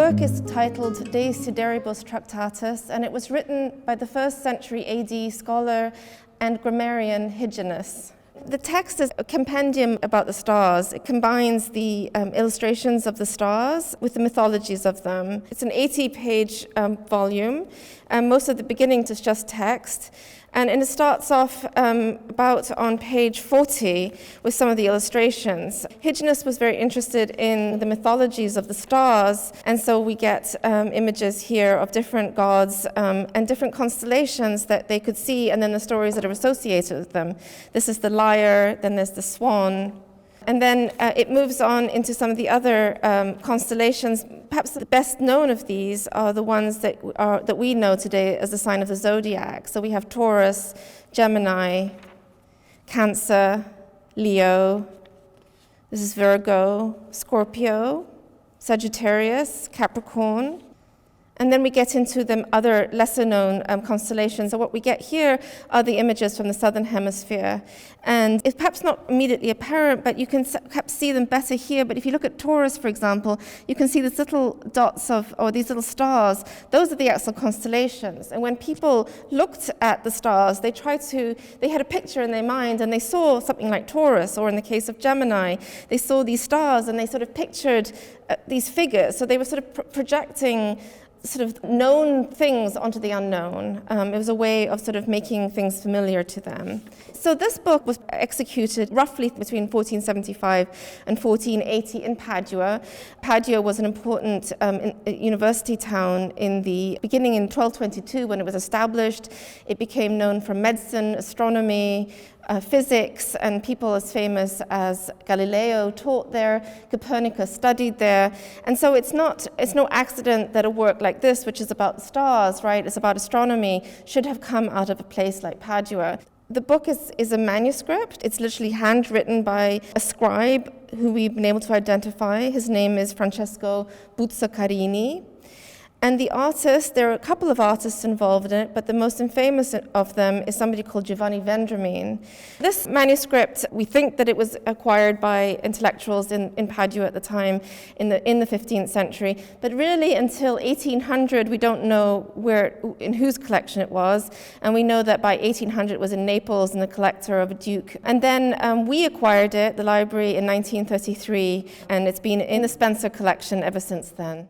work is titled De Sideribus Tractatus, and it was written by the 1st century AD scholar and grammarian Hyginus. The text is a compendium about the stars. It combines the illustrations of the stars with the mythologies of them. It's an 80-page volume, and most of the beginning is just text. And it starts off about on page 40 with some of the illustrations. Hyginus was very interested in the mythologies of the stars, and so we get images here of different gods and different constellations that they could see, and then the stories that are associated with them. This is the lyre, then there's the swan. And then it moves on into some of the other constellations. Perhaps the best known of these are the ones that we know today as the sign of the zodiac. So we have Taurus, Gemini, Cancer, Leo. This is Virgo, Scorpio, Sagittarius, Capricorn. And then we get into the other lesser-known constellations. So what we get here are the images from the southern hemisphere. And it's perhaps not immediately apparent, but you can perhaps see them better here. But if you look at Taurus, for example, you can see these little dots or these little stars. Those are the actual constellations. And when people looked at the stars, they had a picture in their mind, and they saw something like Taurus, or in the case of Gemini, they saw these stars, and they sort of pictured these figures. So they were sort of projecting sort of known things onto the unknown. It was a way of sort of making things familiar to them. So this book was executed roughly between 1475 and 1480 in Padua. Padua was an important university town beginning in 1222 when it was established. It became known for medicine, astronomy, physics, and people as famous as Galileo taught there, Copernicus studied there. And so it's no accident that a work like this, which is about the stars, right, it's about astronomy, should have come out of a place like Padua. The book is a manuscript. It's literally handwritten by a scribe who we've been able to identify. His name is Francesco Buzzaccarini. And the artist, there are a couple of artists involved in it, but the most famous of them is somebody called Giovanni Vendramin. This manuscript, we think that it was acquired by intellectuals in Padua at the time, in the 15th century, but really until 1800, we don't know in whose collection it was, and we know that by 1800 it was in Naples in the collector of a duke. And then we acquired it, the library, in 1933, and it's been in the Spencer collection ever since then.